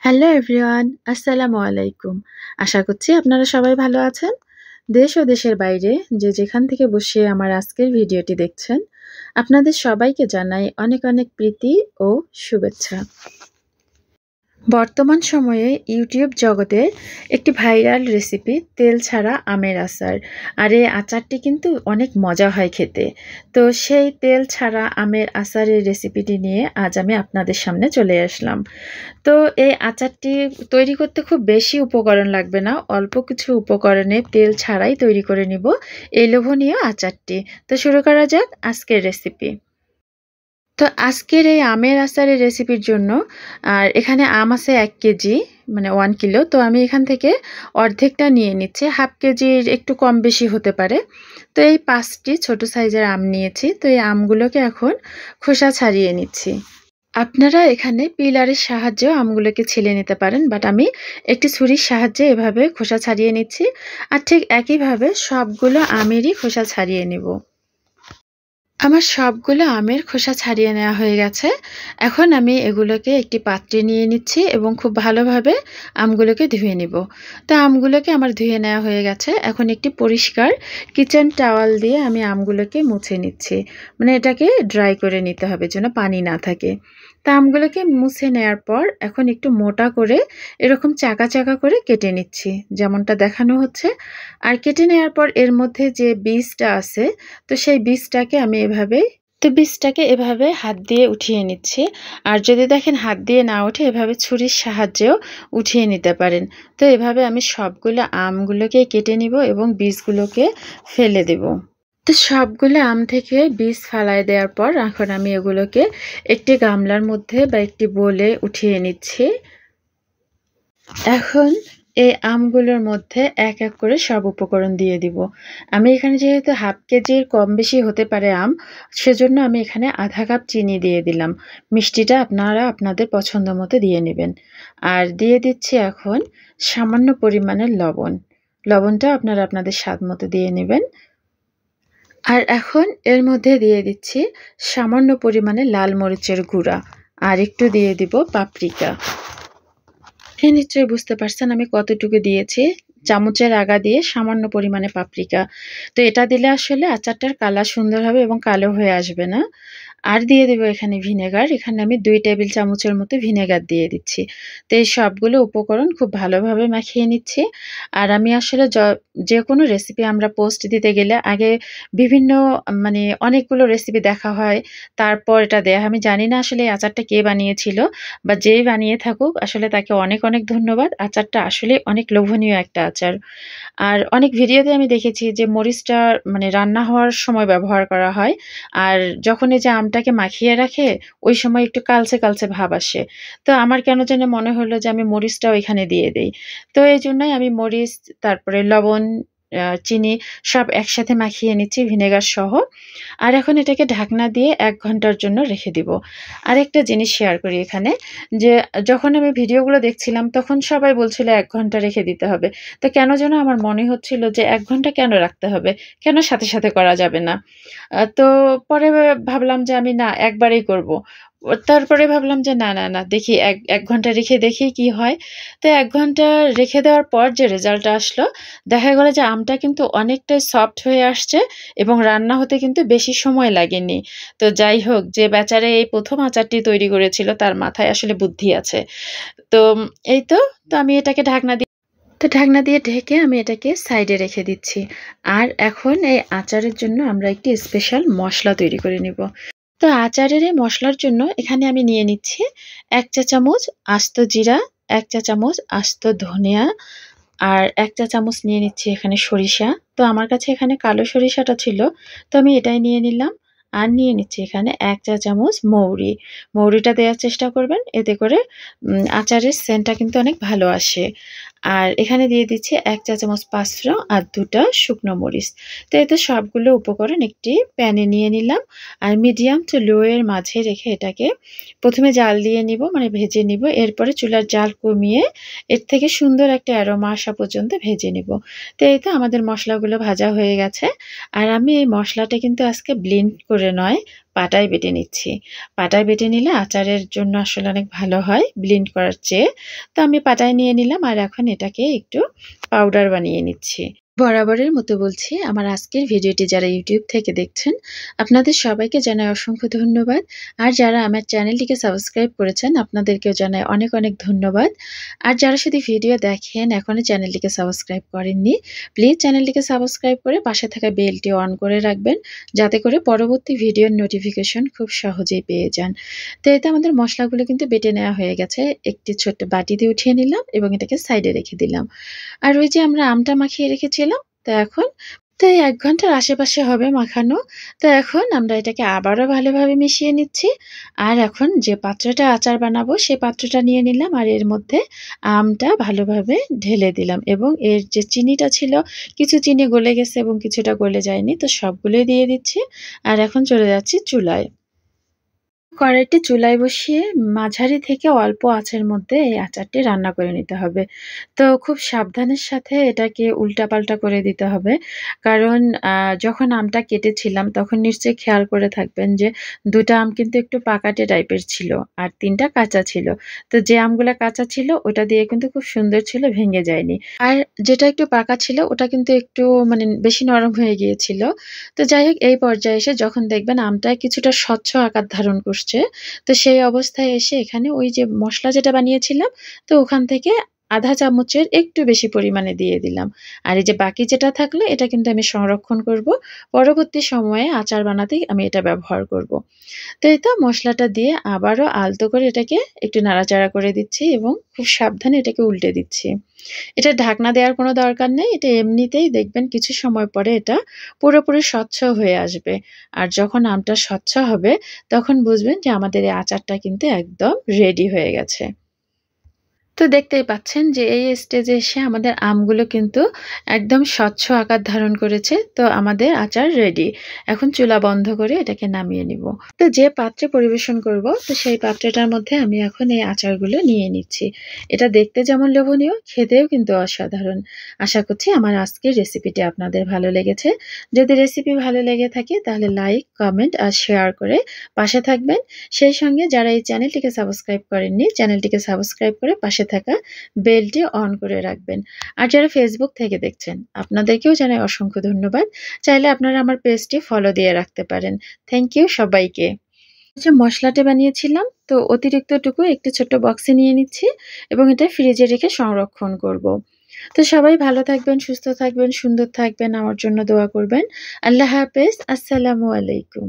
Hello everyone, আসসালামু আলাইকুম। আশা করছি আপনারা সবাই ভালো আছেন। দেশ ও দেশের বাইরে যে যেখান থেকে বসে আমার আজকের ভিডিওটি দেখছেন, আপনাদের সবাইকে জানাই অনেক অনেক প্রীতি ও শুভেচ্ছা। বর্তমান সময়ে ইউটিউব জগতের একটি ভাইরাল রেসিপি তেল ছাড়া আমের আচার। আর এই আচারটি কিন্তু অনেক মজা হয় খেতে। তো সেই তেল ছাড়া আমের আচারের রেসিপিটি নিয়ে আজ আমি আপনাদের সামনে চলে আসলাম। তো এই আচারটি তৈরি করতে খুব বেশি উপকরণ লাগবে না, অল্প কিছু উপকরণে তেল ছাড়াই তৈরি করে নিব এই লোভনীয় আচারটি। তো শুরু করা যাক আজকের রেসিপি। তো আজকের এই আমের আচারের রেসিপির জন্য আর এখানে আম আছে 1 কেজি, মানে 1 কিলো। তো আমি এখান থেকে অর্ধেকটা নিয়ে নিচ্ছি, হাফ কেজির একটু কম বেশি হতে পারে। তো এই 5টি ছোট সাইজের আম নিয়েছি। তো এই আমগুলোকে এখন খোসা ছাড়িয়ে নিচ্ছি। আপনারা এখানে পিলারের সাহায্যেও আমগুলোকে ছিলে নিতে পারেন, বাট আমি একটি ছুরির সাহায্যে এভাবে খোসা ছাড়িয়ে নিচ্ছি। আর ঠিক একইভাবে সবগুলো আমেরই খোসা ছাড়িয়ে নিব। আমার সবগুলো আমের খোসা ছাড়িয়ে নেওয়া হয়ে গেছে। এখন আমি এগুলোকে একটি পাত্রে নিয়ে নিচ্ছি এবং খুব ভালোভাবে আমগুলোকে ধুয়ে নিব। তো আমগুলোকে আমার ধুয়ে নেওয়া হয়ে গেছে। এখন একটি পরিষ্কার কিচেন টাওয়াল দিয়ে আমি আমগুলোকে মুছে নিচ্ছি। মানে এটাকে ড্রাই করে নিতে হবে যেন পানি না থাকে। তা আমগুলোকে মুছে নেওয়ার পর এখন একটু মোটা করে এরকম চাকা চাকা করে কেটে নিচ্ছি, যেমনটা দেখানো হচ্ছে। আর কেটে নেওয়ার পর এর মধ্যে যে বীজটা আছে, তো সেই বীজটাকে আমি এভাবে হাত দিয়ে উঠিয়ে নিচ্ছি। আর যদি দেখেন হাত দিয়ে না ওঠে, এভাবে ছুরির সাহায্যেও উঠিয়ে নিতে পারেন। তো এভাবে আমি সবগুলো আমগুলোকে কেটে নিব এবং বীজগুলোকে ফেলে দেব। তো সবগুলো আম থেকে বীজ ফালায় দেওয়ার পর এখন আমি এগুলোকে একটি গামলার মধ্যে বা একটি বোলে উঠিয়ে নিচ্ছি। এখন এই আমগুলোর মধ্যে এক এক করে সব উপকরণ দিয়ে দিব। আমি এখানে যেহেতু হাফ কেজির কম বেশি হতে পারে আম, সেজন্য আমি এখানে আধা কাপ চিনি দিয়ে দিলাম। মিষ্টিটা আপনারা আপনাদের পছন্দ মতো দিয়ে নেবেন। আর দিয়ে দিচ্ছি এখন সামান্য পরিমাণের লবণ। লবণটা আপনারা আপনাদের স্বাদ মতো দিয়ে নেবেন। আর এখন এর মধ্যে দিয়ে দিচ্ছি সামান্য পরিমাণে লাল মরিচের গুঁড়া, আর একটু দিয়ে দিব পাপরিকা। নিশ্চয়ই বুঝতে পারছেন আমি কতটুকু দিয়েছি। চামচের আগা দিয়ে সামান্য পরিমাণে পাপরিকা। তো এটা দিলে আসলে আচারটার কালার সুন্দর হবে এবং কালো হয়ে আসবে না। আর দিয়ে দেব এখানে ভিনেগার। এখানে আমি 2 টেবিল চামচের মতো ভিনেগার দিয়ে দিচ্ছি। তো এই সবগুলো উপকরণ খুব ভালোভাবে মাখিয়ে নিচ্ছি। আর আমি আসলে যেকোনো রেসিপি আমরা পোস্ট দিতে গেলে আগে বিভিন্ন মানে অনেকগুলো রেসিপি দেখা হয়, তারপর এটা দেয়া হয়। আমি জানি না আসলে এই আচারটা কে বানিয়েছিল, বা যেই বানিয়ে থাকুক আসলে তাকে অনেক অনেক ধন্যবাদ। আচারটা আসলে অনেক লোভনীয় একটা আচার। আর অনেক ভিডিওতে আমি দেখেছি যে মরিচটা মানে রান্না হওয়ার সময় ব্যবহার করা হয়। আর যখন এই যে আমটাকে মাখিয়ে রাখে, ওই সময় একটু কালচে কালচে ভাব আসে। তো আমার কেন জানি মনে হলো যে আমি মরিচটাও এখানে দিয়ে দেই। তো এইজন্যই আমি মরিচ, তারপরে লবণ, চিনি সব একসাথে মাখিয়ে নিচ্ছি ভিনেগার সহ। আর এখন এটাকে ঢাকনা দিয়ে 1 ঘন্টার জন্য রেখে দিব। আরেকটা জিনিস শেয়ার করি এখানে, যে যখন আমি ভিডিওগুলো দেখছিলাম তখন সবাই বলছিল 1 ঘন্টা রেখে দিতে হবে। তো কেন যেন আমার মনে হচ্ছিল যে 1 ঘন্টা কেন রাখতে হবে? কেন সাথে সাথে করা যাবে না? তো পরে ভাবলাম যে আমি না একবারেই করব। তারপরে ভাবলাম যে না দেখি ১ ঘন্টা রেখে দেখি কি হয়। তো ১ ঘন্টা রেখে দেওয়ার পর যে রেজাল্টটা আসলো, দেখা গেল যে আমটা কিন্তু অনেকটাই সফট হয়ে আসছে এবং রান্না হতে কিন্তু বেশি সময় লাগেনি। তো যাই হোক, যে বেচারা এই ১ম আচারটি তৈরি করেছিল তার মাথায় আসলে বুদ্ধি আছে। তো এই তো, আমি এটাকে ঢাকনা দিয়ে ঢেকে আমি এটাকে সাইডে রেখে দিচ্ছি। আর এখন এই আচারের জন্য আমরা একটি স্পেশাল মসলা তৈরি করে নিব। তো আচারের এই মসলার জন্য এখানে আমি নিয়ে নিচ্ছি 1 চা চামচ আস্ত জিরা, 1 চা চামচ আস্ত ধনিয়া, আর 1 চা চামচ নিয়ে নিচ্ছি এখানে সরিষা। তো আমার কাছে এখানে কালো সরিষাটা ছিল, তো আমি এটাই নিয়ে নিলাম। আর নিয়ে নিচ্ছি এখানে 1 চা চামচ মৌরি। মৌরিটা দেওয়ার চেষ্টা করবেন, এতে করে আচারের সেন্টটা কিন্তু অনেক ভালো আসে। আর এখানে দিয়ে দিচ্ছি 1 চা চামচ পাঁচফোড়ন আর 2টা শুকনো মরিচ। তো এতে সবগুলো উপকরণ একটি প্যানে নিয়ে নিলাম। আর মিডিয়াম টু লো এর মাঝে রেখে এটাকে প্রথমে জাল দিয়ে নিব, মানে ভেজে নিব। এরপরে চুলার জাল কমিয়ে এর থেকে সুন্দর একটা অ্যারোমা আসা পর্যন্ত ভেজে নিব। তো এই তো আমাদের মশলাগুলো ভাজা হয়ে গেছে। আর আমি এই মশলাটা কিন্তু আজকে ব্লেন্ড করে নয়, পাটায় বেটে নিচ্ছি। পাটায় বেটে নিলে আচারের জন্য আসলে অনেক ভালো হয় ব্লেন্ড করার চেয়ে। তো আমি পাটায় নিয়ে নিলাম আর এখন এটাকে একটু পাউডার বানিয়ে নিচ্ছি। বরাবরের মতো বলছি, আমার আজকের ভিডিওটি যারা ইউটিউব থেকে দেখছেন, আপনাদের সবাইকে জানাই অসংখ্য ধন্যবাদ। আর যারা আমার চ্যানেলটিকে সাবস্ক্রাইব করেছেন, আপনাদেরকেও জানাই অনেক অনেক ধন্যবাদ। আর যারা শুধু ভিডিও দেখেন, এখনো চ্যানেলটিকে সাবস্ক্রাইব করেননি, প্লিজ চ্যানেলটিকে সাবস্ক্রাইব করে পাশে থাকা বেলটি অন করে রাখবেন, যাতে করে পরবর্তী ভিডিওর নোটিফিকেশন খুব সহজেই পেয়ে যান। তো এতে আমাদের মশলাগুলো কিন্তু বেটে নেওয়া হয়ে গেছে। একটি ছোট্ট বাটিতে উঠিয়ে নিলাম এবং এটাকে সাইডে রেখে দিলাম। আর ওই যে আমরা আমটা মাখিয়ে রেখেছিলাম, তো এখন তো এই ১ ঘন্টার আশেপাশে হবে মাখানো। তো এখন আমরা এটাকে আবারও ভালোভাবে মিশিয়ে নিচ্ছি। আর এখন যে পাত্রটা আচার বানাবো সেই পাত্রটা নিয়ে নিলাম আর এর মধ্যে আমটা ভালোভাবে ঢেলে দিলাম এবং এর যে চিনিটা ছিল, কিছু চিনি গলে গেছে এবং কিছুটা গলে যায়নি। তো সবগুলোই দিয়ে দিচ্ছি। আর এখন চলে যাচ্ছি চুলায়। কড়াইটি চুলায় বসিয়ে মাঝারি থেকে অল্প আঁচের মধ্যে এই আচারটি রান্না করে নিতে হবে। তো খুব সাবধানের সাথে এটাকে উল্টাপাল্টা করে দিতে হবে। কারণ যখন আমটা কেটেছিলাম তখন নিশ্চয়ই খেয়াল করে থাকবেন যে ২ টা আম কিন্তু একটু পাকাটে টাইপের ছিল আর ৩ টা কাঁচা ছিল। তো যে আমগুলা কাঁচা ছিল ওটা দিয়ে কিন্তু খুব সুন্দর ছিল, ভেঙে যায়নি। আর যেটা একটু পাকা ছিল ওটা কিন্তু একটু মানে বেশি নরম হয়ে গিয়েছিল। তো যাই হোক, এই পর্যায়ে এসে যখন দেখবেন আমটা কিছুটা স্বচ্ছ আকার ধারণ করছে, তো সেই অবস্থায় এসে এখানে ওই যে মসলা যেটা বানিয়েছিলাম, তো ওখান থেকে ১/২ চামচের একটু বেশি পরিমাণে দিয়ে দিলাম। আর এই যে বাকি যেটা থাকলো এটা কিন্তু আমি সংরক্ষণ করব। পরবর্তী সময়ে আচার বানাতেই আমি এটা ব্যবহার করব। তো এই তো মসলাটা দিয়ে আবারও আলতো করে এটাকে একটু নাড়াচাড়া করে দিচ্ছি এবং খুব সাবধানে এটাকে উল্টে দিচ্ছি। এটা ঢাকনা দেওয়ার কোনো দরকার নেই। এটা এমনিতেই দেখবেন কিছু সময় পরে এটা পুরোপুরি স্বচ্ছ হয়ে আসবে। আর যখন আমটা স্বচ্ছ হবে তখন বুঝবেন যে আমাদের এই আচারটা কিন্তু একদম রেডি হয়ে গেছে। তো দেখতেই পাচ্ছেন যে এই স্টেজে এসে আমাদের আমগুলো কিন্তু একদম স্বচ্ছ আকার ধারণ করেছে। তো আমাদের আচার রেডি। এখন চুলা বন্ধ করে এটাকে নামিয়ে নিব। তো যে পাত্রে পরিবেশন করব, তো সেই পাত্রটার মধ্যে আমি এখন এই আচারগুলো নিয়ে নিচ্ছি। এটা দেখতে যেমন লোভনীয়, খেতেও কিন্তু অসাধারণ। আশা করছি আমার আজকের রেসিপিটি আপনাদের ভালো লেগেছে। যদি রেসিপি ভালো লেগে থাকে তাহলে লাইক, কমেন্ট আর শেয়ার করে পাশে থাকবেন। সেই সঙ্গে যারা এই চ্যানেলটিকে সাবস্ক্রাইব করেননি, চ্যানেলটিকে সাবস্ক্রাইব করে পাশে থাকা বেলটি অন করে রাখবেন। আর যারা ফেসবুক থেকে দেখছেন, আপনাদেরকেও জানাই অসংখ্য ধন্যবাদ। চাইলে আপনারা আমার পেজটি ফলো দিয়ে রাখতে পারেন। থ্যাংক ইউ সবাইকে। যে মসলাটা বানিয়েছিলাম, তো অতিরিক্তটুকু একটি ছোট্ট বক্সে নিয়ে নিচ্ছি এবং এটা ফ্রিজে রেখে সংরক্ষণ করব। তো সবাই ভালো থাকবেন, সুস্থ থাকবেন, সুন্দর থাকবেন, আমার জন্য দোয়া করবেন। আল্লাহ হাফেজ। আসসালামু আলাইকুম।